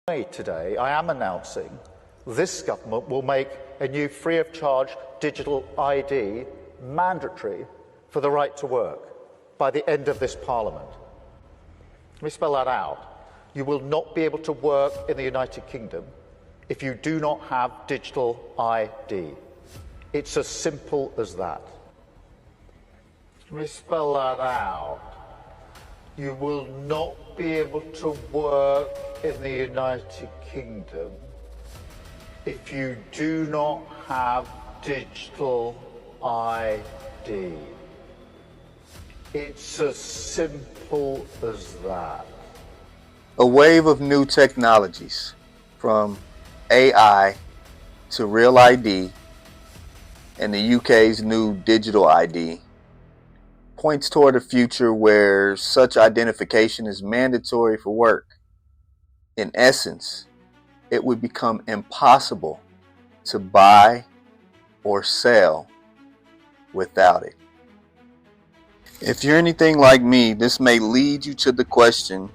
Today, I am announcing this government will make a new free-of-charge digital ID mandatory for the right to work by the end of this Parliament. Let me spell that out. You will not be able to work in the United Kingdom if you do not have digital ID. It's as simple as that. Let me spell that out. You will not be able to work in the United Kingdom if you do not have digital ID. It's as simple as that. A wave of new technologies, from AI to Real ID and the UK's new digital ID, points toward a future where such identification is mandatory for work. In essence, it would become impossible to buy or sell without it. If you're anything like me, this may lead you to the question,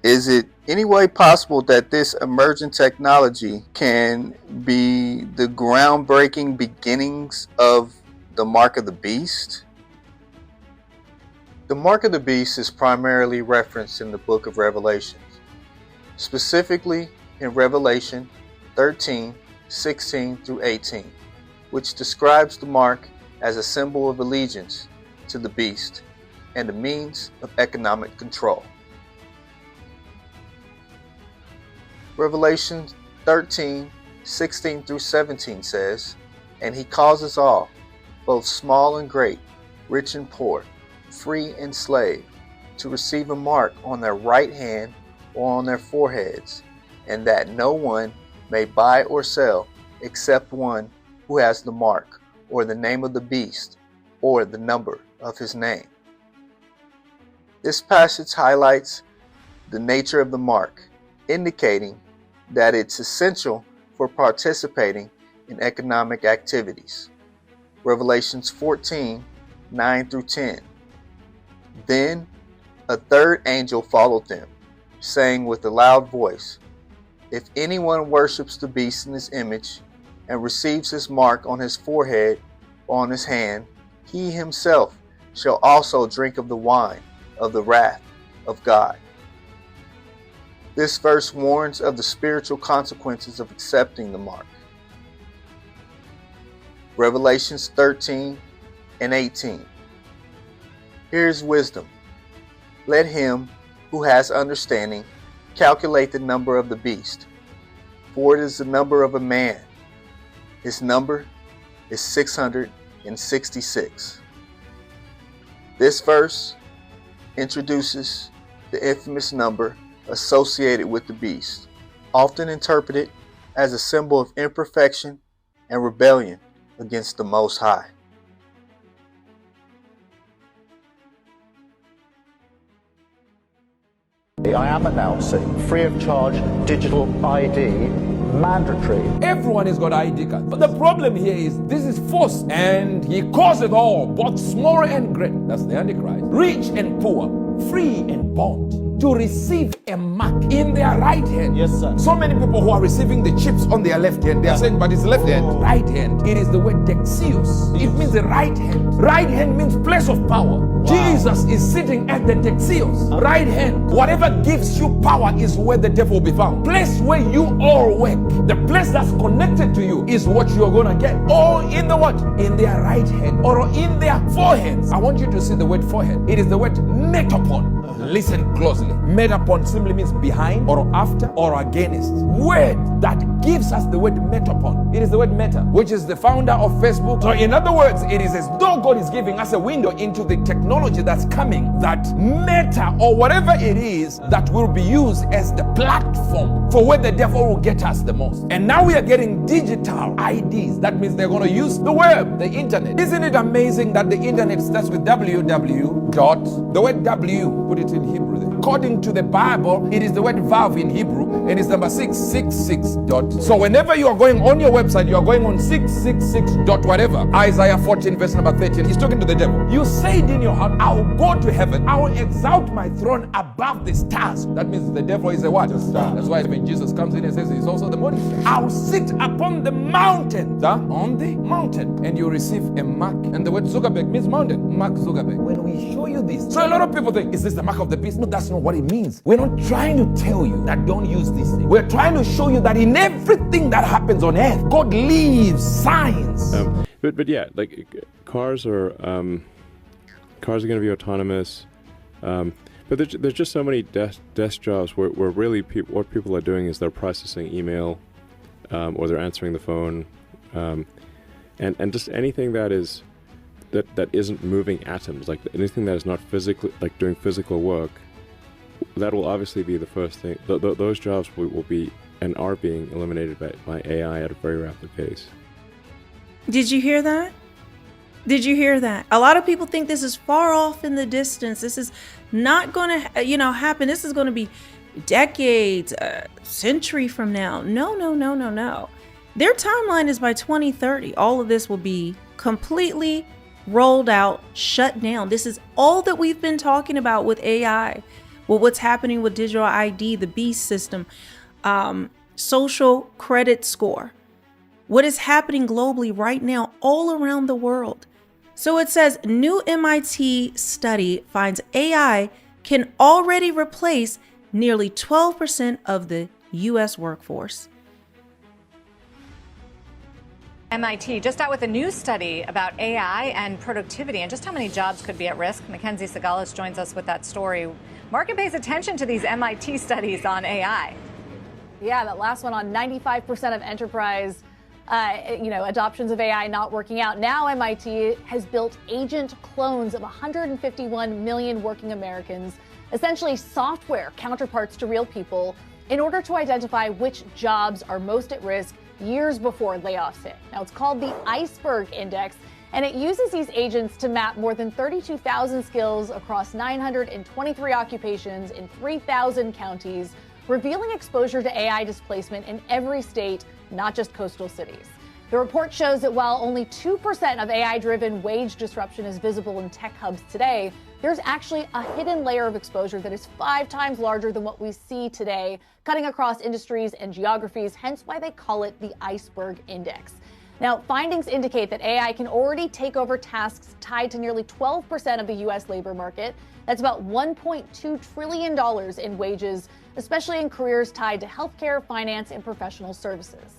is it any way possible that this emerging technology can be the groundbreaking beginnings of the mark of the beast? The mark of the beast is primarily referenced in the book of Revelation, specifically in Revelation 13, 16 through 18, which describes the mark as a symbol of allegiance to the beast and a means of economic control. Revelation 13, 16 through 17 says, "And he causes all, both small and great, rich and poor, free and slave, to receive a mark on their right hand or on their foreheads, and that no one may buy or sell except one who has the mark, or the name of the beast, or the number of his name." This passage highlights the nature of the mark, indicating that it's essential for participating in economic activities. Revelations 14, 9 through 10. Then a third angel followed them, saying with a loud voice, "If anyone worships the beast in his image and receives his mark on his forehead or on his hand, he himself shall also drink of the wine of the wrath of God." This verse warns of the spiritual consequences of accepting the mark. Revelations 13 and 18. Here's wisdom. Let him who has understanding calculate the number of the beast, for it is the number of a man. His number is 666. This verse introduces the infamous number associated with the beast, often interpreted as a symbol of imperfection and rebellion against the Most High. I am announcing free-of-charge digital ID mandatory. Everyone has got ID card. But the problem here is this is forced, and he causeth all, both small and great, that's the Antichrist, rich and poor, free and bond, to receive a mark in their right hand. Yes, sir. So many people who are receiving the chips on their left hand, they are saying, but it's left hand. Right hand. It is the word dexios. It means the right hand. Right hand means place of power. Wow. Jesus is sitting at the dexios, right hand. Whatever gives you power is where the devil will be found. Place where you all work. The place that's connected to you is what you're going to get. Or in the what? In their right hand or in their foreheads. I want you to see the word forehead. It is the word metapon. Listen closely. Metapon simply means behind or after or against. Word that gives us the word metapon. It is the word meta, which is the founder of Facebook. So in other words, it is as though God is giving us a window into the technology that's coming, that meta or whatever it is that will be used as the platform for where the devil will get us the most. And now we are getting digital IDs. That means they're going to use the web, the internet. Isn't it amazing that the internet starts with www. The word W, put it in Hebrew. According to the Bible, it is the word vav in Hebrew, and it's number 666 dot. So whenever you are going on your website, you are going on 666 dot whatever. Isaiah 14 verse number 13. He's talking to the devil. You said in your heart, I will go to heaven. I will exalt my throne above the stars. That means the devil is a what? A star. That's why when Jesus comes in and says he's also the morning star. I will sit upon the mountain. On the mountain. And you receive a mark. And the word Zuckerberg means mountain. Mark Zuckerberg. When we show you this, so a lot of people think, is this the mark of the beast? No, that's not what it means. We're not trying to tell you that don't use this thing. We're trying to show you that in everything that happens on earth, God leaves signs. But yeah, like cars are going to be autonomous. But there's just so many desk jobs where really what people are doing is they're processing email, or they're answering the phone, and just anything that isn't moving atoms, like anything that is not physically, like doing physical work, that will obviously be the first thing. Those jobs will be and are being eliminated by AI at a very rapid pace. Did you hear that? Did you hear that? A lot of people think this is far off in the distance. This is not going to, happen. This is going to be decades, a century from now. No. Their timeline is by 2030. All of this will be completely rolled out, shut down. This is all that we've been talking about with AI. Well, what's happening with digital ID, the BEAST system, social credit score. What is happening globally right now, all around the world. So it says, new MIT study finds AI can already replace nearly 12% of the U.S. workforce. MIT just out with a new study about AI and productivity and just how many jobs could be at risk. Mackenzie Sagalis joins us with that story. Market pays attention to these MIT studies on AI. Yeah, that last one on 95% of enterprise adoptions of AI not working out. Now MIT has built agent clones of 151 million working Americans, essentially software counterparts to real people, in order to identify which jobs are most at risk years before layoffs hit. Now it's called the Iceberg Index, and it uses these agents to map more than 32,000 skills across 923 occupations in 3,000 counties, revealing exposure to AI displacement in every state, not just coastal cities. The report shows that while only 2% of AI-driven wage disruption is visible in tech hubs today, there's actually a hidden layer of exposure that is 5 times larger than what we see today, cutting across industries and geographies, hence why they call it the Iceberg Index. Now, findings indicate that AI can already take over tasks tied to nearly 12% of the U.S. labor market. That's about $1.2 trillion in wages, especially in careers tied to healthcare, finance, and professional services.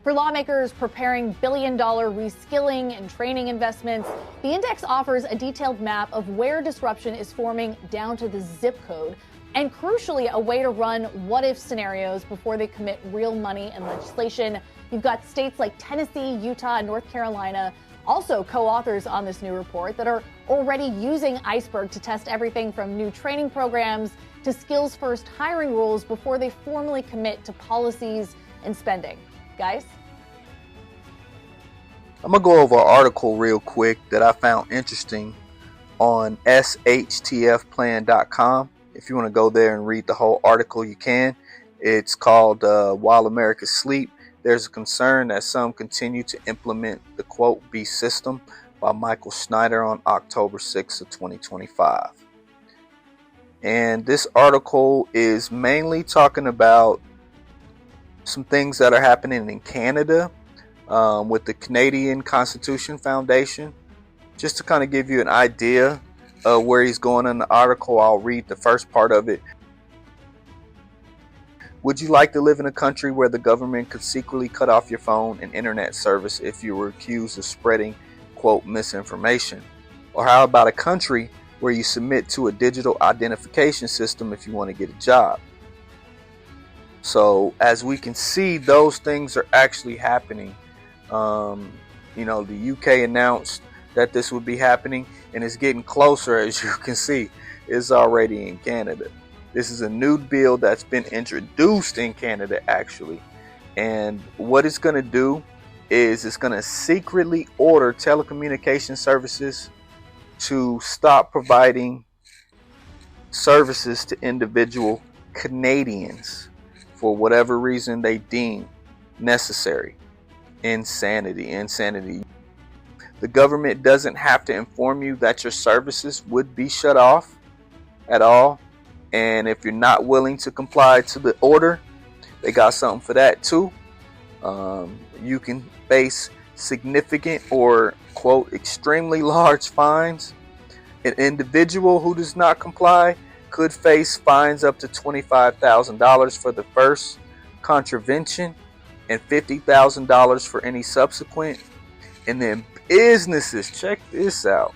For lawmakers preparing billion-dollar reskilling and training investments, the index offers a detailed map of where disruption is forming down to the zip code, and crucially, a way to run what-if scenarios before they commit real money and legislation. You've got states like Tennessee, Utah, and North Carolina, also co-authors on this new report, that are already using Iceberg to test everything from new training programs to skills-first hiring rules before they formally commit to policies and spending. Guys? I'm going to go over an article real quick that I found interesting on shtfplan.com. If you want to go there and read the whole article, you can. It's called While America Sleep, There's a Concern that Some Continue to Implement the Quote Beast System by Michael Schneider on October 6th of 2025. And this article is mainly talking about some things that are happening in Canada with the Canadian Constitution Foundation. Just to kind of give you an idea of where he's going in the article, I'll read the first part of it. Would you like to live in a country where the government could secretly cut off your phone and internet service if you were accused of spreading, quote, misinformation? Or how about a country where you submit to a digital identification system if you want to get a job? So as we can see, those things are actually happening. The UK announced that this would be happening, and it's getting closer. As you can see, it's already in Canada. This is a new bill that's been introduced in Canada, actually. And what it's going to do is it's going to secretly order telecommunication services to stop providing services to individual Canadians for whatever reason they deem necessary. Insanity. The government doesn't have to inform you that your services would be shut off at all. And if you're not willing to comply to the order, they got something for that too. You can face significant or, quote, extremely large fines. An individual who does not comply could face fines up to $25,000 for the first contravention and $50,000 for any subsequent. And then businesses, check this out,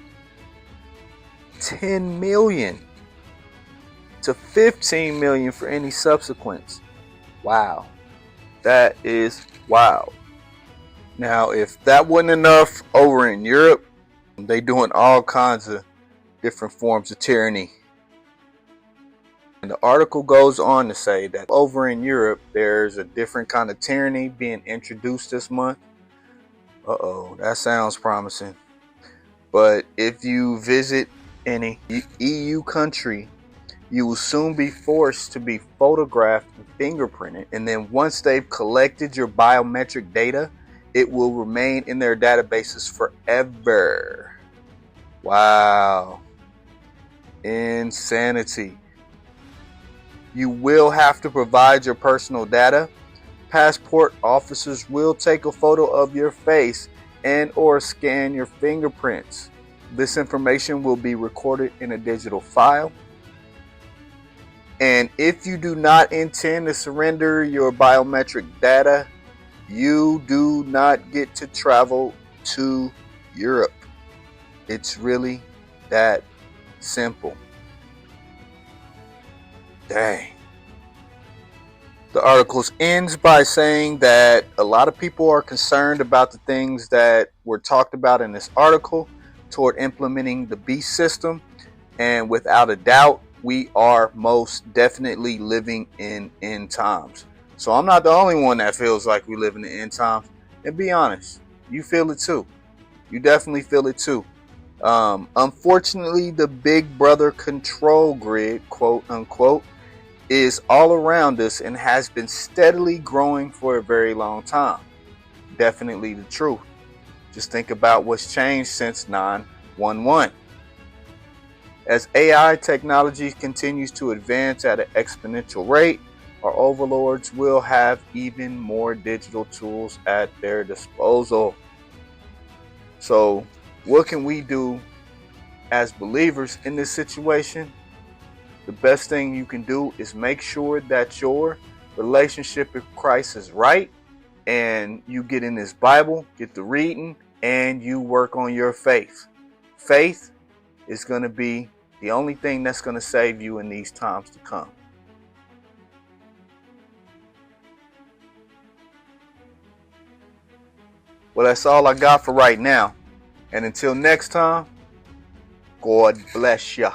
$10 million to $15 million for any subsequents. Wow, that is wild. Now, if that wasn't enough, over in Europe, they doing all kinds of different forms of tyranny. And the article goes on to say that over in Europe, there's a different kind of tyranny being introduced this month. That sounds promising. But if you visit any EU country, you will soon be forced to be photographed and fingerprinted. And then once they've collected your biometric data, it will remain in their databases forever. Wow. Insanity. You will have to provide your personal data. Passport officers will take a photo of your face and or scan your fingerprints. This information will be recorded in a digital file. And if you do not intend to surrender your biometric data, you do not get to travel to Europe. It's really that simple. Dang. The article ends by saying that a lot of people are concerned about the things that were talked about in this article toward implementing the beast system. And without a doubt, we are most definitely living in end times. So I'm not the only one that feels like we live in the end times. And be honest, you feel it too. You definitely feel it too. Unfortunately, the big brother control grid, quote unquote, is all around us and has been steadily growing for a very long time. Definitely the truth. Just think about what's changed since 9/11. As AI technology continues to advance at an exponential rate, our overlords will have even more digital tools at their disposal. So, what can we do as believers in this situation? The best thing you can do is make sure that your relationship with Christ is right, and you get in this Bible, get the reading, and you work on your faith. Faith is going to be the only thing that's going to save you in these times to come. Well, that's all I got for right now. And until next time, God bless ya.